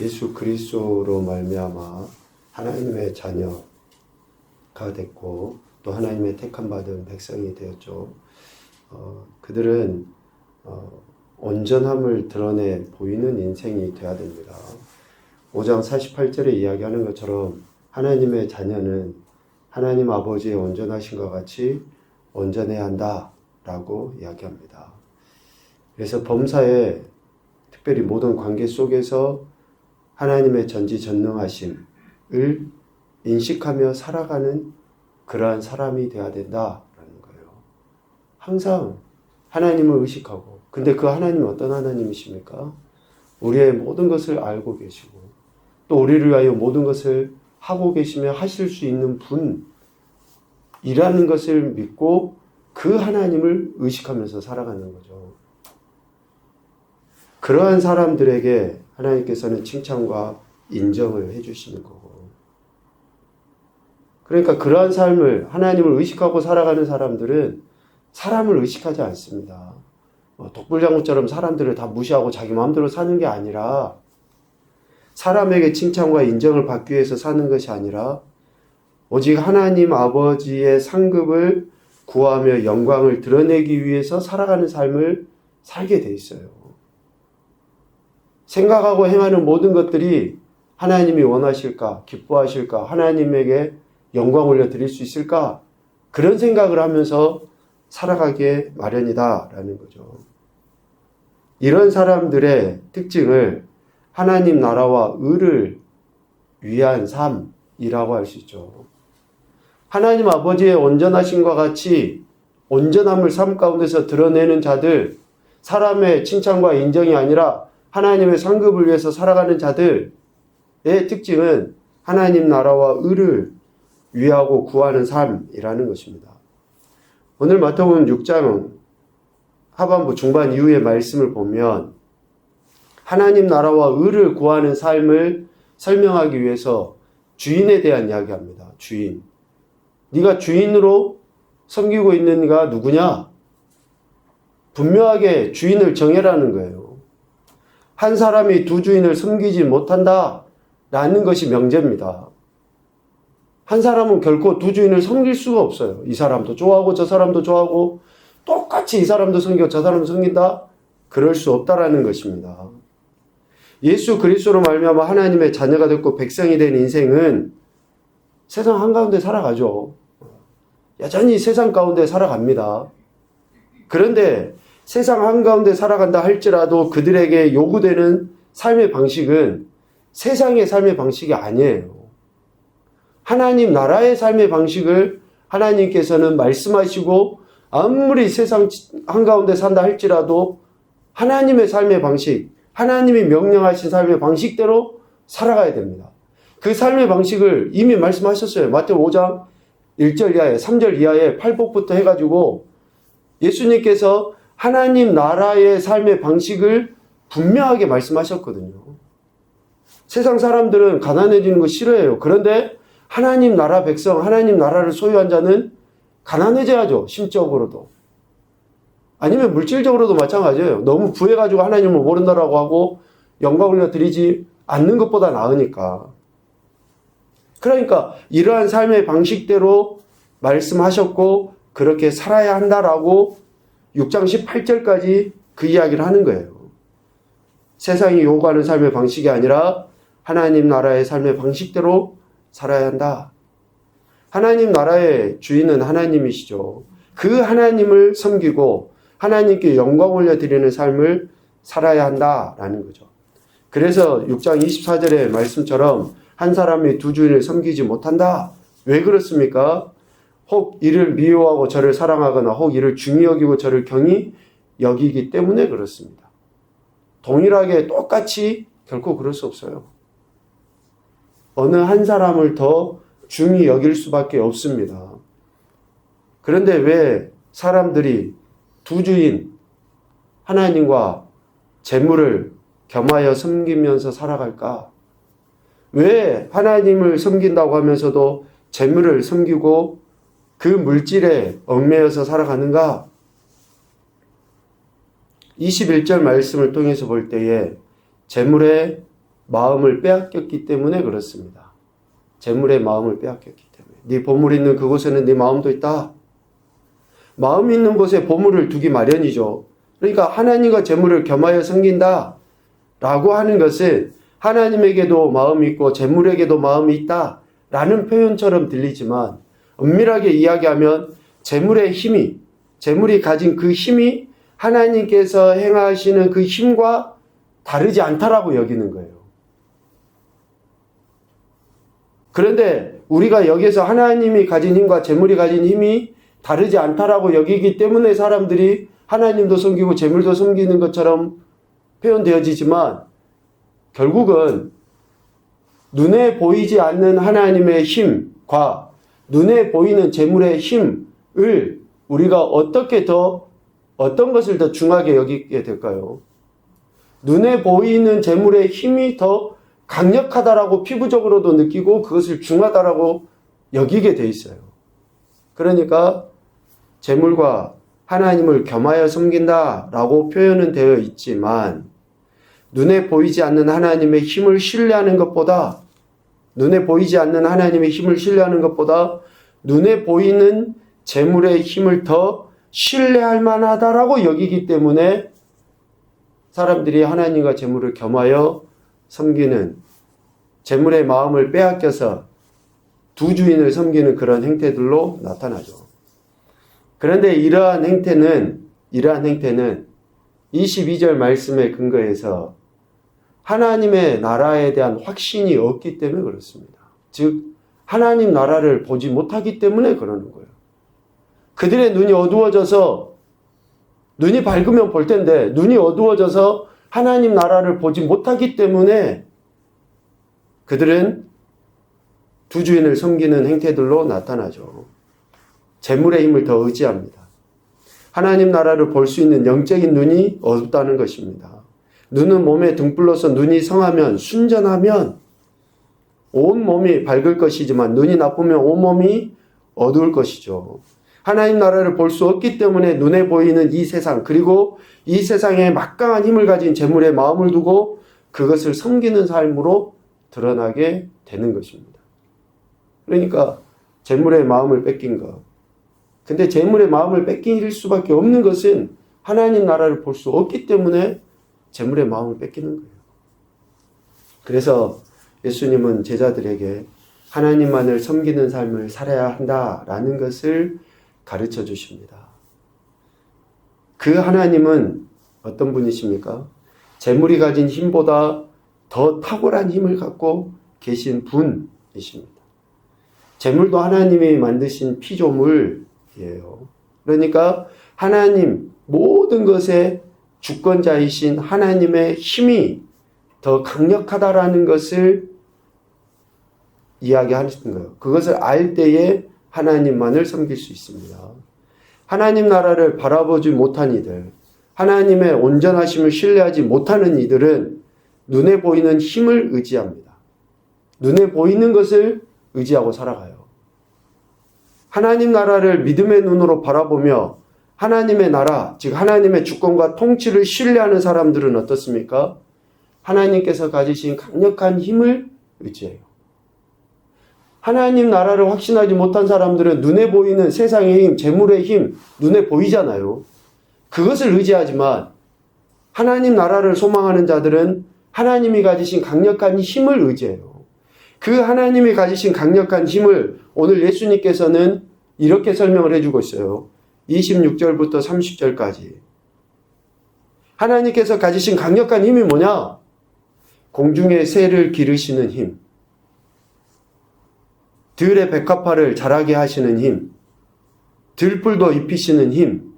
예수 그리스도로 말미암아 하나님의 자녀가 됐고 또 하나님의 택함 받은 백성이 되었죠. 그들은 온전함을 드러내 보이는 인생이 되어야 됩니다. 5장 48절에 이야기하는 것처럼 하나님의 자녀는 하나님 아버지의 온전하심과 같이 온전해야 한다라고 이야기합니다. 그래서 범사에 특별히 모든 관계 속에서 하나님의 전지전능하심을 인식하며 살아가는 그러한 사람이 되어야 된다라는 거예요. 항상 하나님을 의식하고, 근데 그 하나님은 어떤 하나님이십니까? 우리의 모든 것을 알고 계시고 또 우리를 위하여 모든 것을 하고 계시며 하실 수 있는 분이라는 것을 믿고 그 하나님을 의식하면서 살아가는 거죠. 그러한 사람들에게 하나님께서는 칭찬과 인정을 해주시는 거고, 그러니까 그러한 삶을 하나님을 의식하고 살아가는 사람들은 사람을 의식하지 않습니다. 독불장군처럼 사람들을 다 무시하고 자기 마음대로 사는 게 아니라, 사람에게 칭찬과 인정을 받기 위해서 사는 것이 아니라 오직 하나님 아버지의 상급을 구하며 영광을 드러내기 위해서 살아가는 삶을 살게 돼 있어요. 생각하고 행하는 모든 것들이 하나님이 원하실까, 기뻐하실까, 하나님에게 영광 올려드릴 수 있을까, 그런 생각을 하면서 살아가게 마련이다라는 거죠. 이런 사람들의 특징을 하나님 나라와 의를 위한 삶이라고 할 수 있죠. 하나님 아버지의 온전하심과 같이 온전함을 삶 가운데서 드러내는 자들, 사람의 칭찬과 인정이 아니라 하나님의 상급을 위해서 살아가는 자들의 특징은 하나님 나라와 의를 위하고 구하는 삶이라는 것입니다. 오늘 마태복음 6장 하반부 중반 이후의 말씀을 보면 하나님 나라와 의를 구하는 삶을 설명하기 위해서 주인에 대한 이야기합니다. 주인. 네가 주인으로 섬기고 있는 이가 누구냐? 분명하게 주인을 정해라는 거예요. 한 사람이 두 주인을 섬기지 못한다라는 것이 명제입니다. 한 사람은 결코 두 주인을 섬길 수가 없어요. 이 사람도 좋아하고 저 사람도 좋아하고 똑같이 이 사람도 섬기고 저 사람도 섬긴다? 그럴 수 없다라는 것입니다. 예수 그리스도로 말미암아 하나님의 자녀가 됐고 백성이 된 인생은 세상 한가운데 살아가죠. 여전히 세상 가운데 살아갑니다. 그런데 세상 한가운데 살아간다 할지라도 그들에게 요구되는 삶의 방식은 세상의 삶의 방식이 아니에요. 하나님 나라의 삶의 방식을 하나님께서는 말씀하시고 아무리 세상 한가운데 산다 할지라도 하나님의 삶의 방식, 하나님이 명령하신 삶의 방식대로 살아가야 됩니다. 그 삶의 방식을 이미 말씀하셨어요. 마태복음 5장 1절 이하에 3절 이하에 팔복부터 해가지고 예수님께서 하나님 나라의 삶의 방식을 분명하게 말씀하셨거든요. 세상 사람들은 가난해지는 거 싫어해요. 그런데 하나님 나라 백성, 하나님 나라를 소유한 자는 가난해져야죠. 심적으로도. 아니면 물질적으로도 마찬가지예요. 너무 부해가지고 하나님을 모른다라고 하고 영광 올려드리지 않는 것보다 나으니까. 그러니까 이러한 삶의 방식대로 말씀하셨고 그렇게 살아야 한다라고 6장 18절까지 그 이야기를 하는 거예요. 세상이 요구하는 삶의 방식이 아니라 하나님 나라의 삶의 방식대로 살아야 한다. 하나님 나라의 주인은 하나님이시죠. 그 하나님을 섬기고 하나님께 영광 올려드리는 삶을 살아야 한다라는 거죠. 그래서 6장 24절의 말씀처럼 한 사람이 두 주인을 섬기지 못한다. 왜 그렇습니까? 혹 이를 미워하고 저를 사랑하거나 혹 이를 중히 여기고 저를 경히 여기기 때문에 그렇습니다. 동일하게 똑같이 결코 그럴 수 없어요. 어느 한 사람을 더 중히 여길 수밖에 없습니다. 그런데 왜 사람들이 두 주인 하나님과 재물을 겸하여 섬기면서 살아갈까? 왜 하나님을 섬긴다고 하면서도 재물을 섬기고 그 물질에 얽매여서 살아가는가? 21절 말씀을 통해서 볼 때에 재물에 마음을 빼앗겼기 때문에 그렇습니다. 재물의 마음을 빼앗겼기 때문에. 네 보물 있는 그곳에는 네 마음도 있다. 마음 있는 곳에 보물을 두기 마련이죠. 그러니까 하나님과 재물을 겸하여 섬긴다 라고 하는 것은 하나님에게도 마음이 있고 재물에게도 마음이 있다 라는 표현처럼 들리지만 엄밀하게 이야기하면 재물의 힘이, 재물이 가진 그 힘이 하나님께서 행하시는 그 힘과 다르지 않다라고 여기는 거예요. 그런데 우리가 여기서 하나님이 가진 힘과 재물이 가진 힘이 다르지 않다라고 여기기 때문에 사람들이 하나님도 섬기고 재물도 섬기는 것처럼 표현되어지지만 결국은 눈에 보이지 않는 하나님의 힘과 눈에 보이는 재물의 힘을 우리가 어떤 것을 더 중하게 여기게 될까요? 눈에 보이는 재물의 힘이 더 강력하다라고 피부적으로도 느끼고 그것을 중하다라고 여기게 돼 있어요. 그러니까 재물과 하나님을 겸하여 섬긴다라고 표현은 되어 있지만 눈에 보이지 않는 하나님의 힘을 신뢰하는 것보다 눈에 보이지 않는 하나님의 힘을 신뢰하는 것보다 눈에 보이는 재물의 힘을 더 신뢰할 만하다라고 여기기 때문에 사람들이 하나님과 재물을 겸하여 섬기는 재물의 마음을 빼앗겨서 두 주인을 섬기는 그런 행태들로 나타나죠. 그런데 이러한 행태는 22절 말씀에 근거해서 하나님의 나라에 대한 확신이 없기 때문에 그렇습니다. 즉 하나님 나라를 보지 못하기 때문에 그러는 거예요. 그들의 눈이 어두워져서 눈이 밝으면 볼 텐데 눈이 어두워져서 하나님 나라를 보지 못하기 때문에 그들은 두 주인을 섬기는 행태들로 나타나죠. 재물의 힘을 더 의지합니다. 하나님 나라를 볼 수 있는 영적인 눈이 어둡다는 것입니다. 눈은 몸의 등불로서 눈이 성하면 순전하면 온 몸이 밝을 것이지만 눈이 나쁘면 온 몸이 어두울 것이죠. 하나님 나라를 볼 수 없기 때문에 눈에 보이는 이 세상 그리고 이 세상에 막강한 힘을 가진 재물에 마음을 두고 그것을 섬기는 삶으로 드러나게 되는 것입니다. 그러니까 재물의 마음을 뺏긴 것. 근데 재물의 마음을 뺏길 수밖에 없는 것은 하나님 나라를 볼 수 없기 때문에 재물의 마음을 뺏기는 거예요. 그래서 예수님은 제자들에게 하나님만을 섬기는 삶을 살아야 한다라는 것을 가르쳐 주십니다. 그 하나님은 어떤 분이십니까? 재물이 가진 힘보다 더 탁월한 힘을 갖고 계신 분이십니다. 재물도 하나님이 만드신 피조물이에요. 그러니까 하나님 모든 것의 주권자이신 하나님의 힘이 더 강력하다라는 것을 이야기하는 거예요. 그것을 알 때에 하나님만을 섬길 수 있습니다. 하나님 나라를 바라보지 못한 이들, 하나님의 온전하심을 신뢰하지 못하는 이들은 눈에 보이는 힘을 의지합니다. 눈에 보이는 것을 의지하고 살아가요. 하나님 나라를 믿음의 눈으로 바라보며 하나님의 나라, 즉 하나님의 주권과 통치를 신뢰하는 사람들은 어떻습니까? 하나님께서 가지신 강력한 힘을 의지해요. 하나님 나라를 확신하지 못한 사람들은 눈에 보이는 세상의 힘, 재물의 힘, 눈에 보이잖아요. 그것을 의지하지만 하나님 나라를 소망하는 자들은 하나님이 가지신 강력한 힘을 의지해요. 그 하나님이 가지신 강력한 힘을 오늘 예수님께서는 이렇게 설명을 해주고 있어요. 26절부터 30절까지. 하나님께서 가지신 강력한 힘이 뭐냐? 공중의 새를 기르시는 힘, 들의 백합화를 자라게 하시는 힘, 들풀도 입히시는 힘.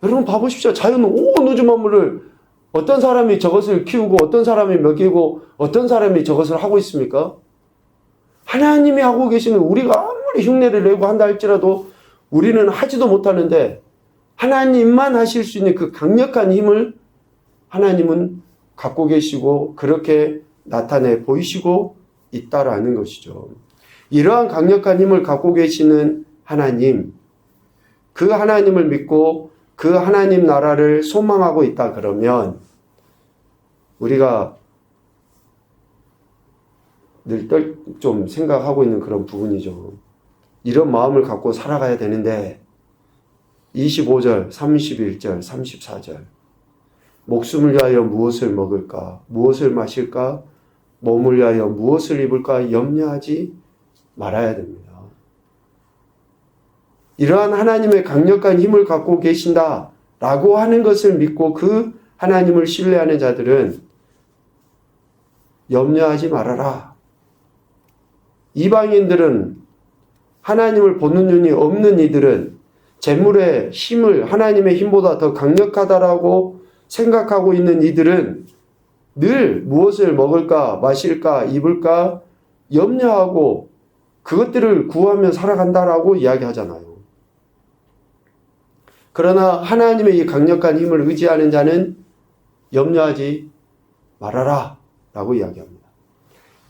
여러분 봐보십시오. 자연 온 우주 만물을 어떤 사람이 저것을 키우고 어떤 사람이 먹이고 어떤 사람이 저것을 하고 있습니까? 하나님이 하고 계시는, 우리가 아무리 흉내를 내고 한다 할지라도 우리는 하지도 못하는데 하나님만 하실 수 있는 그 강력한 힘을 하나님은 갖고 계시고 그렇게 나타내 보이시고 있다라는 것이죠. 이러한 강력한 힘을 갖고 계시는 하나님, 그 하나님을 믿고 그 하나님 나라를 소망하고 있다 그러면 우리가 좀 생각하고 있는 그런 부분이죠. 이런 마음을 갖고 살아가야 되는데 25절, 31절, 34절 목숨을 위하여 무엇을 먹을까? 무엇을 마실까? 몸을 위하여 무엇을 입을까? 염려하지 말아야 됩니다. 이러한 하나님의 강력한 힘을 갖고 계신다라고 하는 것을 믿고 그 하나님을 신뢰하는 자들은 염려하지 말아라. 이방인들은 하나님을 보는 눈이 없는 이들은 재물의 힘을 하나님의 힘보다 더 강력하다라고 생각하고 있는 이들은 늘 무엇을 먹을까, 마실까, 입을까 염려하고 그것들을 구하며 살아간다라고 이야기하잖아요. 그러나 하나님의 이 강력한 힘을 의지하는 자는 염려하지 말아라 라고 이야기합니다.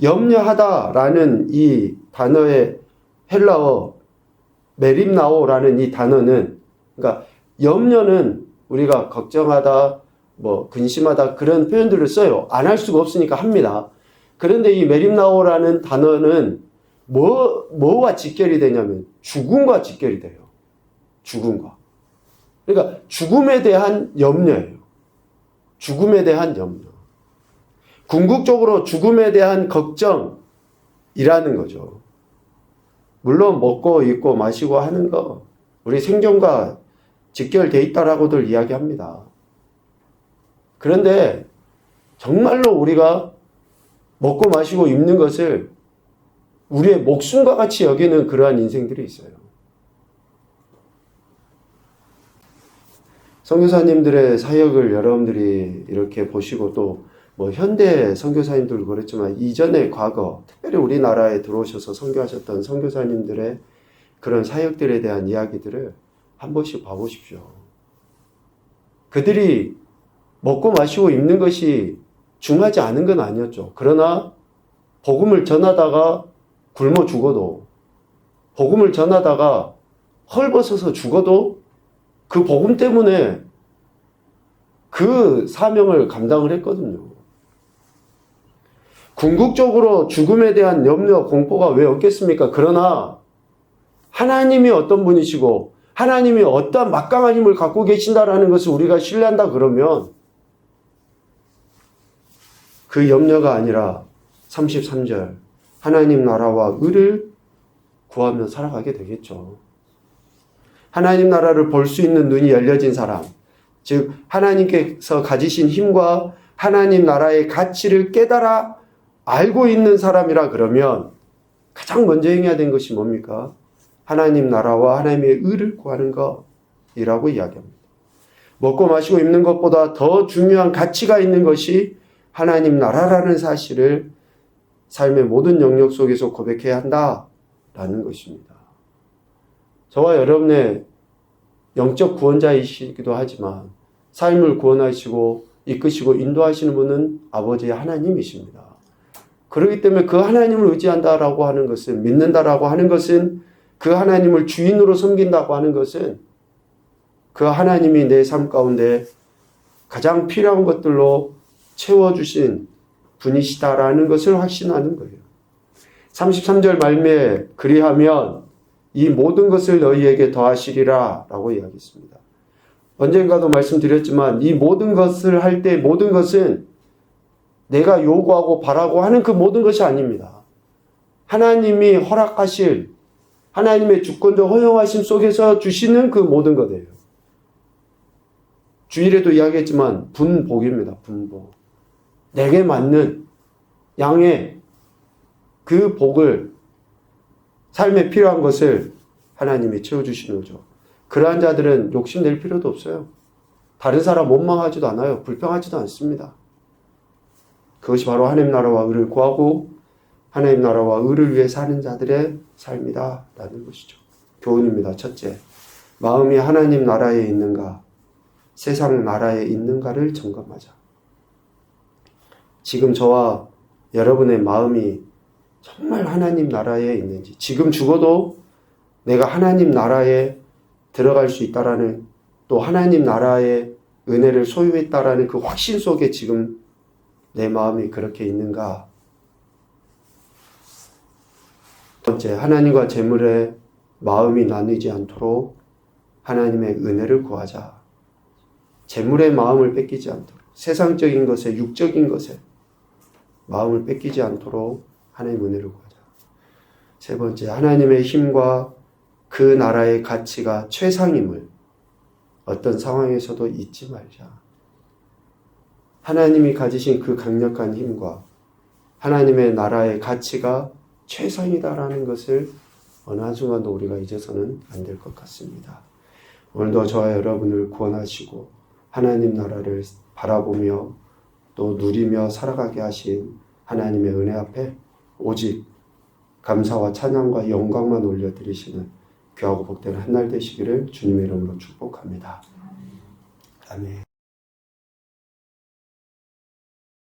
염려하다라는 이 단어의 헬라어 메림나오라는 이 단어는, 그러니까 염려는 우리가 걱정하다, 근심하다 그런 표현들을 써요. 안 할 수가 없으니까 합니다. 그런데 이 메림나오라는 단어는 뭐와 직결이 되냐면 죽음과 직결이 돼요. 죽음과. 그러니까 죽음에 대한 염려예요. 죽음에 대한 염려. 궁극적으로 죽음에 대한 걱정이라는 거죠. 물론 먹고 입고 마시고 하는 거 우리 생존과 직결되어 있다라고들 이야기합니다. 그런데 정말로 우리가 먹고 마시고 입는 것을 우리의 목숨과 같이 여기는 그러한 인생들이 있어요. 선교사님들의 사역을 여러분들이 이렇게 보시고 또 현대 선교사님들도 그렇지만 이전의 과거, 특별히 우리나라에 들어오셔서 선교하셨던 선교사님들의 그런 사역들에 대한 이야기들을 한 번씩 봐보십시오. 그들이 먹고 마시고 입는 것이 중요하지 않은 건 아니었죠. 그러나 복음을 전하다가 굶어 죽어도, 복음을 전하다가 헐벗어서 죽어도 그 복음 때문에 그 사명을 감당을 했거든요. 궁극적으로 죽음에 대한 염려, 공포가 왜 없겠습니까? 그러나 하나님이 어떤 분이시고 하나님이 어떠한 막강한 힘을 갖고 계신다라는 것을 우리가 신뢰한다 그러면 그 염려가 아니라 33절 하나님 나라와 의를 구하며 살아가게 되겠죠. 하나님 나라를 볼 수 있는 눈이 열려진 사람, 즉 하나님께서 가지신 힘과 하나님 나라의 가치를 깨달아 알고 있는 사람이라 그러면 가장 먼저 행해야 되는 것이 뭡니까? 하나님 나라와 하나님의 의를 구하는 것이라고 이야기합니다. 먹고 마시고 입는 것보다 더 중요한 가치가 있는 것이 하나님 나라라는 사실을 삶의 모든 영역 속에서 고백해야 한다라는 것입니다. 저와 여러분의 영적 구원자이시기도 하지만 삶을 구원하시고 이끄시고 인도하시는 분은 아버지 하나님이십니다. 그렇기 때문에 그 하나님을 의지한다라고 하는 것은, 믿는다라고 하는 것은, 그 하나님을 주인으로 섬긴다고 하는 것은 그 하나님이 내 삶 가운데 가장 필요한 것들로 채워주신 분이시다라는 것을 확신하는 거예요. 33절 말미에 그리하면 이 모든 것을 너희에게 더하시리라 라고 이야기했습니다. 언젠가도 말씀드렸지만 이 모든 것을 할 때 모든 것은 내가 요구하고 바라고 하는 그 모든 것이 아닙니다. 하나님이 허락하실, 하나님의 주권적 허용하심 속에서 주시는 그 모든 것이에요. 주일에도 이야기했지만 분복입니다. 분복. 내게 맞는 양의 그 복을, 삶에 필요한 것을 하나님이 채워주시는 거죠. 그러한 자들은 욕심낼 필요도 없어요. 다른 사람 원망하지도 않아요. 불평하지도 않습니다. 그것이 바로 하나님 나라와 의를 구하고 하나님 나라와 의를 위해 사는 자들의 삶이다 라는 것이죠. 교훈입니다. 첫째, 마음이 하나님 나라에 있는가, 세상 나라에 있는가를 점검하자. 지금 저와 여러분의 마음이 정말 하나님 나라에 있는지, 지금 죽어도 내가 하나님 나라에 들어갈 수 있다라는, 또 하나님 나라의 은혜를 소유했다라는 그 확신 속에 지금 내 마음이 그렇게 있는가? 번째, 하나님과 재물에 마음이 나뉘지 않도록 하나님의 은혜를 구하자. 재물의 마음을 뺏기지 않도록, 세상적인 것에, 육적인 것에 마음을 뺏기지 않도록 하나님의 은혜를 구하자. 세 번째, 하나님의 힘과 그 나라의 가치가 최상임을 어떤 상황에서도 잊지 말자. 하나님이 가지신 그 강력한 힘과 하나님의 나라의 가치가 최상이다라는 것을 어느 한순간도 우리가 잊어서는 안 될 것 같습니다. 오늘도 저와 여러분을 구원하시고 하나님 나라를 바라보며 또 누리며 살아가게 하신 하나님의 은혜 앞에 오직 감사와 찬양과 영광만 올려드리시는 귀하고 복된 한 날 되시기를 주님의 이름으로 축복합니다. 아멘.